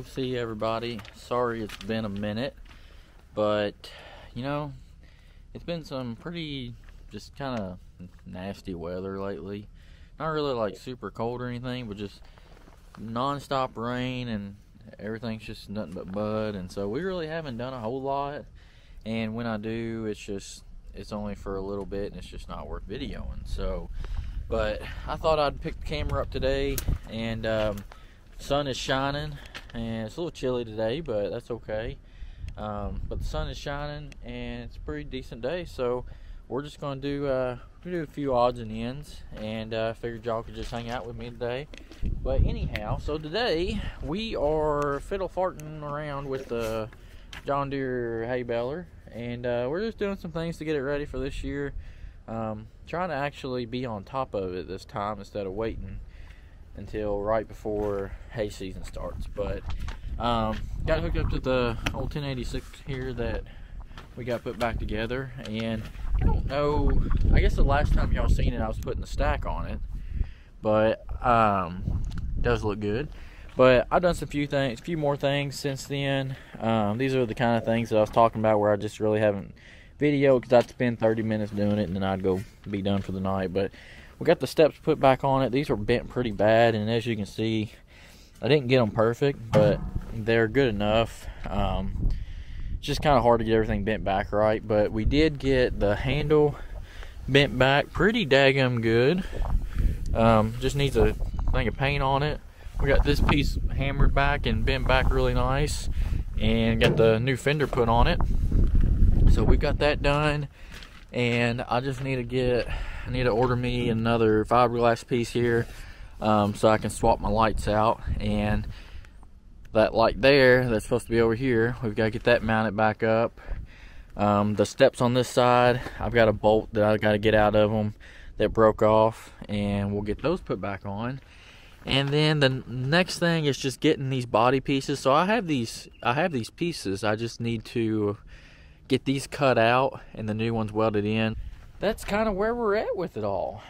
See everybody. Sorry it's been a minute, but you know, it's been some pretty just kind of nasty weather lately. Not really like super cold or anything, but just non-stop rain and everything's just nothing but mud, and so we really haven't done a whole lot. And when I do, it's only for a little bit and it's just not worth videoing. So, but I thought I'd pick the camera up today, and sun is shining and it's a little chilly today, but that's okay. But the sun is shining and it's a pretty decent day, so we're just gonna do a few odds and ends, and figured y'all could just hang out with me today. But anyhow, so today we are fiddle farting around with the John Deere hay baler, and we're just doing some things to get it ready for this year. Trying to actually be on top of it this time instead of waiting until right before hay season starts. But got hooked up to the old 1086 here that we got put back together, and I don't know, I guess the last time y'all seen it I was putting the stack on it, but it does look good. But I've done some few more things since then. These are the kind of things that I was talking about where I just really haven't videoed, because I'd spend 30 minutes doing it and then I'd go be done for the night. But we got the steps put back on it. These were bent pretty bad, and as you can see, I didn't get them perfect, but they're good enough. It's just kind of hard to get everything bent back right, but we did get the handle bent back pretty daggum good. Just needs a thing of paint on it. We got this piece hammered back and bent back really nice, and got the new fender put on it. So we got that done, and I just need to order me another fiberglass piece here, so I can swap my lights out. And that light there that's supposed to be over here, we've got to get that mounted back up. The steps on this side, I've got a bolt that I got to get out of them that broke off, and we'll get those put back on. And then the next thing is just getting these body pieces. So I have these pieces, I just need to get these cut out and the new ones welded in. That's kind of where we're at with it all.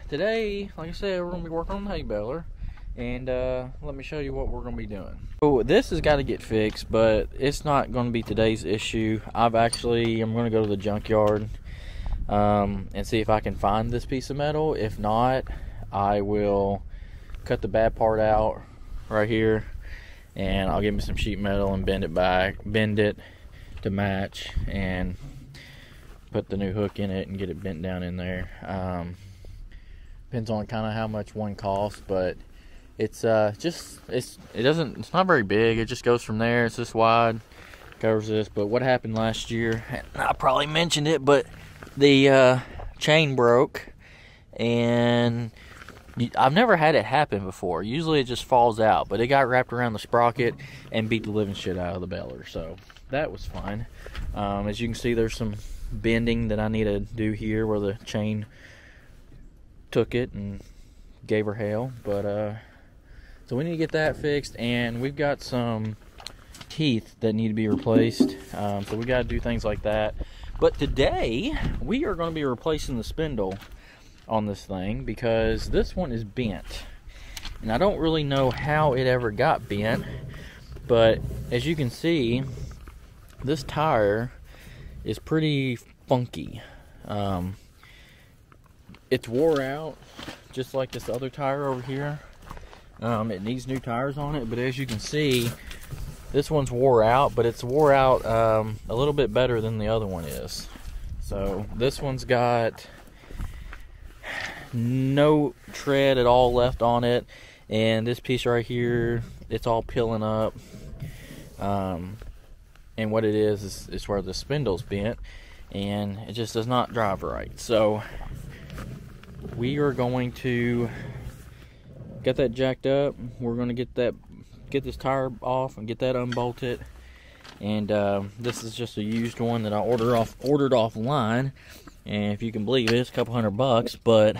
Today, like I said, we're going to be working on the hay baler, and let me show you what we're going to be doing. So this has got to get fixed, but it's not going to be today's issue. I'm going to go to the junkyard and see if I can find this piece of metal. If not, I will cut the bad part out right here, and I'll get me some sheet metal and bend it to match, and put the new hook in it and get it bent down in there. Depends on kind of how much one costs, but it's it's not very big. It just goes from there. It's this wide, covers this. But what happened last year, and I probably mentioned it, but the chain broke, and I've never had it happen before. Usually it just falls out, but it got wrapped around the sprocket and beat the living shit out of the baler, so that was fine. As you can see, there's some bending that I need to do here where the chain took it and gave her hell. But so we need to get that fixed, and we've got some teeth that need to be replaced, so we got to do things like that. But today we are going to be replacing the spindle on this thing, because this one is bent, and I don't really know how it ever got bent, but as you can see, this tire is pretty funky. It's wore out just like this other tire over here. It needs new tires on it, but as you can see, this one's wore out, but it's wore out a little bit better than the other one is. So this one's got no tread at all left on it, and this piece right here, it's all peeling up. And what it is where the spindle's bent, and it just does not drive right. So we are going to get that jacked up. We're going to get this tire off and get that unbolted. And this is just a used one that I ordered offline, and if you can believe it, it's a couple $100, but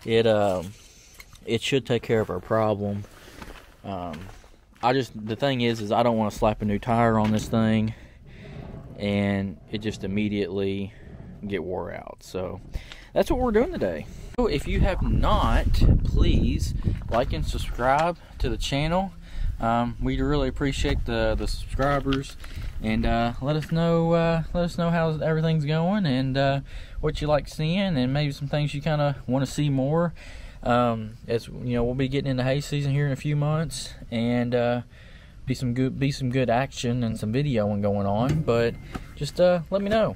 it should take care of our problem. The thing is I don't want to slap a new tire on this thing and it just immediately get wore out. So that's what we're doing today. So if you have not, please like and subscribe to the channel. We really appreciate the subscribers, and let us know how everything's going, and what you like seeing, and maybe some things you kind of want to see more. As you know, we'll be getting into hay season here in a few months, and be some good action and some videoing going on. But just let me know.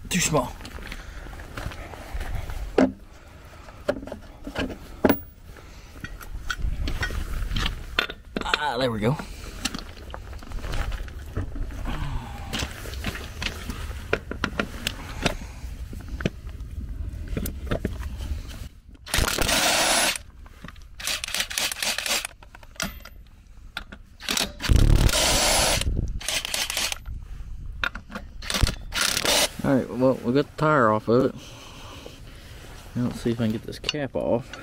Too small. There we go. Alright, well, we got the tire off of it. Now let's see if I can get this cap off.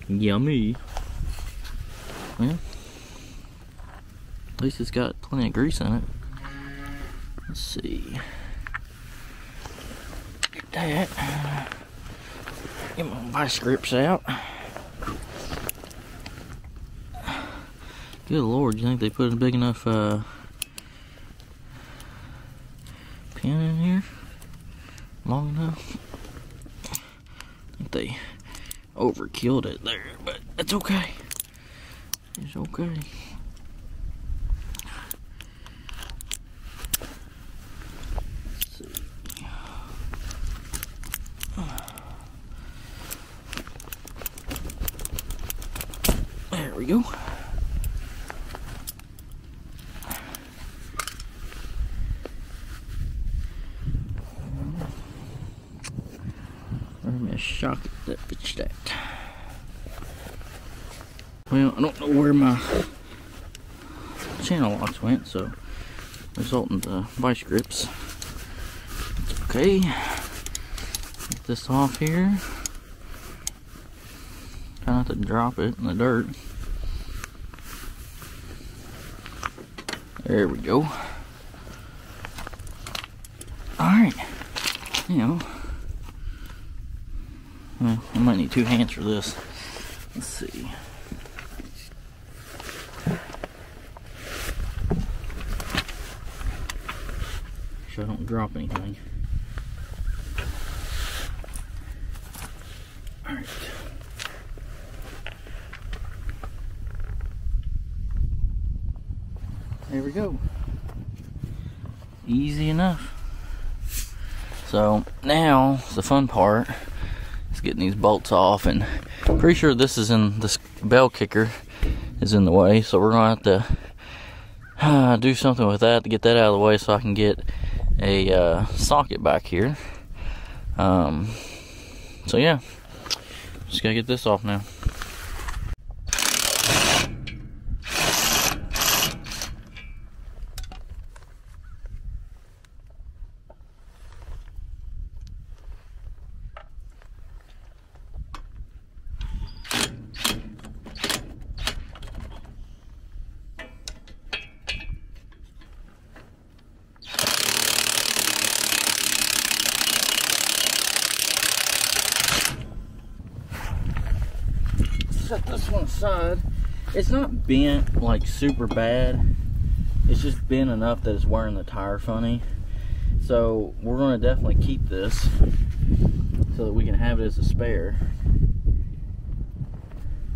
Yummy. Well, at least it's got plenty of grease in it. Let's see. Get that. Get my vice grips out. Good Lord, you think they put a big enough pin in here? Long enough? I think they overkilled it there, but it's okay. It's okay. Let's see. There we go. I'm gonna shock it that bitch that. Well, I don't know where my channel locks went, so resulting to vice grips. It's okay. Get this off here. Try not to drop it in the dirt. There we go. Alright. Now, well, I might need 2 hands for this. Let's see. So I don't drop anything. Alright. There we go. Easy enough. So now the fun part is getting these bolts off, and I'm pretty sure this bell kicker is in the way, so we're gonna have to do something with that to get that out of the way so I can get a socket back here. So yeah, just gotta get this off now. Set this one aside. It's not bent like super bad. It's just bent enough that it's wearing the tire funny. So we're going to definitely keep this so that we can have it as a spare,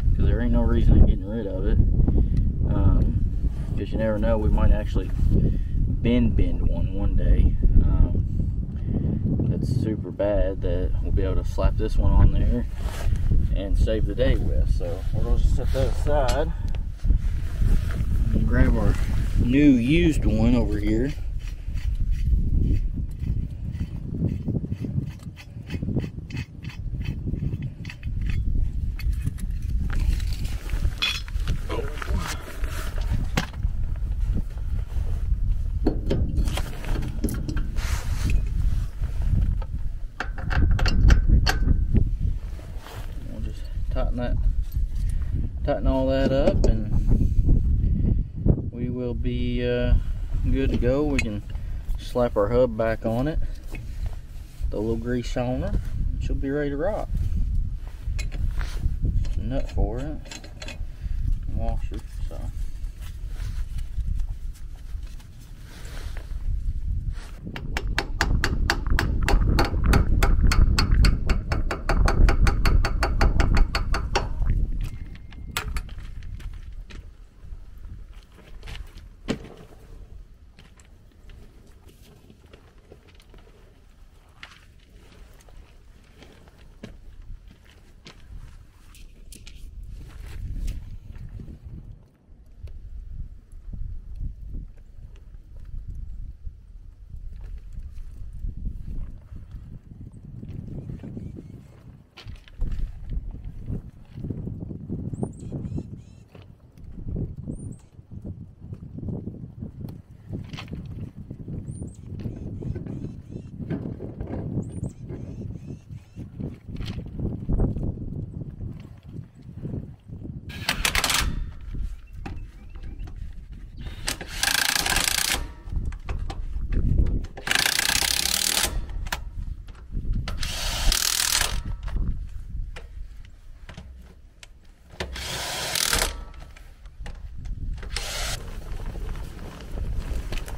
because there ain't no reason in getting rid of it. Because you never know, we might actually bend one day. That's super bad that we'll be able to slap this one on there and save the day with. So we're going to set that aside and grab our new used one over here. tighten all that up, and we will be good to go. We can slap our hub back on it, the little grease on her, and she'll be ready to rock. Nut for it, washer, so.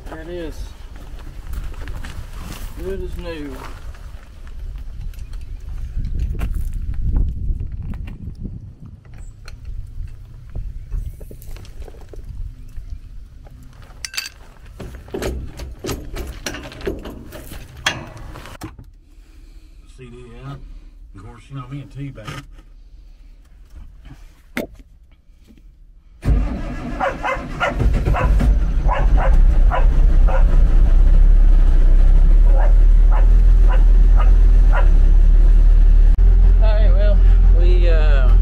There it is. Good as new. CD out. Of course, you know me and T-Bag. Alright, well, we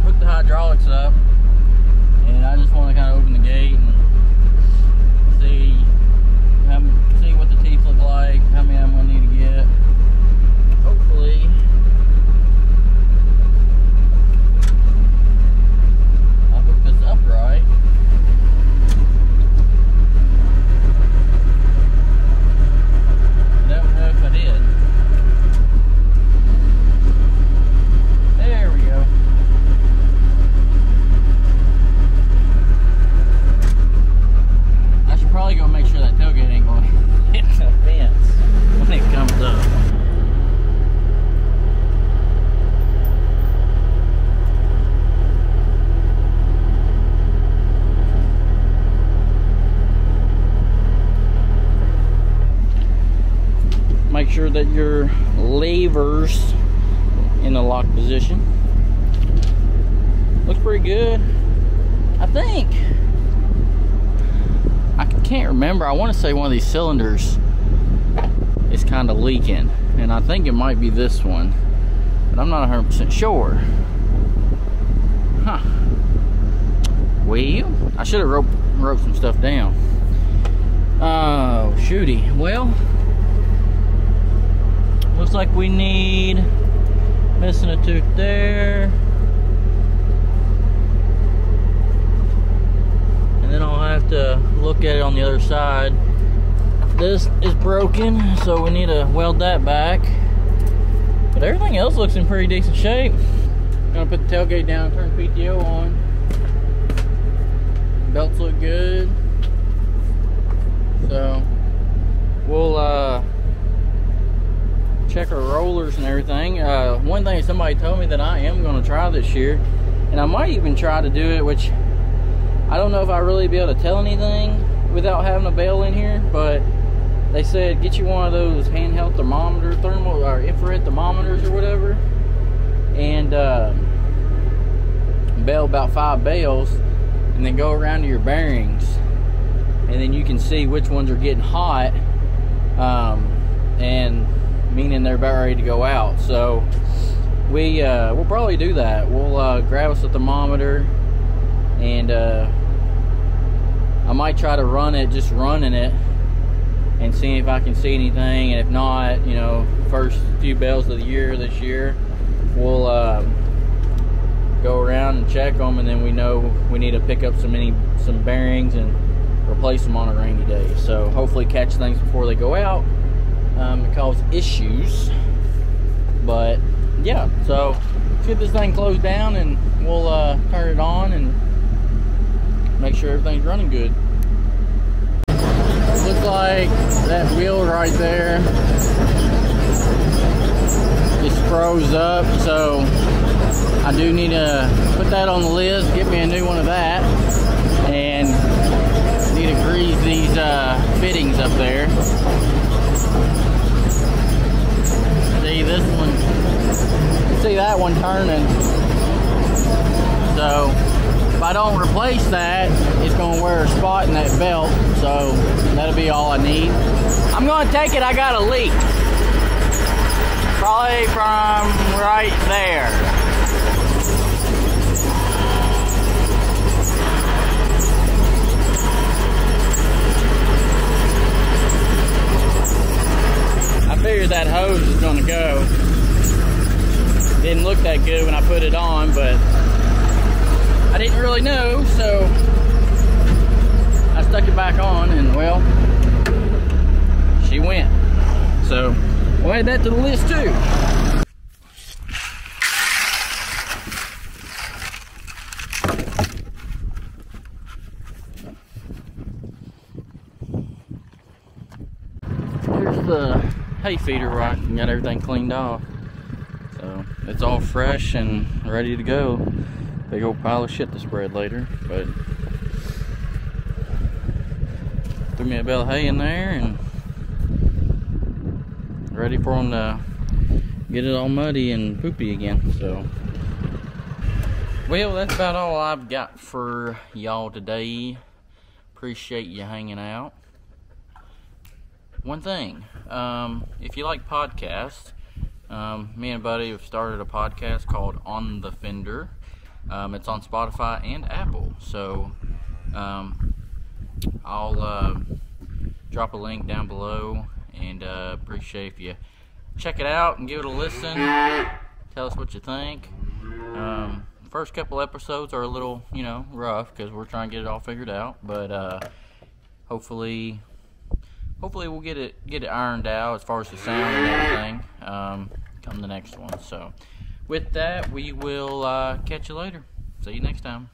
hooked the hydraulics up, and I just want to kind of open the gate and see what the teeth look like, how many I'm going to need to get. Hopefully I hooked this up right. I don't know if I did. There we go. I should probably go make sure that tailgate ain't going to hit the fence when it comes up. Make sure that your levers in the lock position. Looks pretty good. I think, I can't remember, I want to say one of these cylinders is kind of leaking, and I think it might be this one, but I'm not 100% sure. Huh. Well, I should have wrote some stuff down. Oh, shooty. Well, looks like we need, missing a tooth there, and then I'll have to look at it on the other side. This is broken, so we need to weld that back, but everything else looks in pretty decent shape. Gonna put the tailgate down, turn PTO on. Belts look good, so we'll check our rollers and everything. One thing somebody told me that I am going to try this year, and I might even try to do it, which I don't know if I really be able to tell anything without having a bell in here, but they said get you one of those handheld thermometer, thermal or infrared thermometers or whatever, and bell about 5 bells, and then go around to your bearings, and then you can see which ones are getting hot, and meaning they're about ready to go out. So we'll probably do that. We'll grab us a thermometer, and I might try to run it, just running it, and see if I can see anything. And if not, you know, first few bells of the year this year, we'll go around and check them, and then we know we need to pick up some bearings and replace them on a rainy day. So hopefully catch things before they go out, and cause issues. But yeah, so let's get this thing closed down and we'll turn it on and make sure everything's running good. Looks like that wheel right there just froze up, so I do need to put that on the list, get me a new one of that, and need to grease these fittings up there. See this one, see that one turning, so if I don't replace that, it's going to wear a spot in that belt, so that'll be all I need. I'm going to take it, I got a leak, probably from right there. I figured that hose was going to go. Didn't look that good when I put it on, but I didn't really know, so I stuck it back on, and well, she went. So we'll add that to the list too. Here's the hay feeder where I got everything cleaned off. So it's all fresh and ready to go. Big old pile of shit to spread later, but threw me a bale of hay in there and ready for them to get it all muddy and poopy again. So, well, that's about all I've got for y'all today. Appreciate you hanging out. One thing, if you like podcasts, me and a buddy have started a podcast called On the Fender. It's on Spotify and Apple, so I'll drop a link down below, and appreciate if you check it out and give it a listen. Tell us what you think. First couple episodes are a little, rough because we're trying to get it all figured out, but hopefully we'll get it ironed out as far as the sound and everything come the next one. So with that, we will catch you later. See you next time.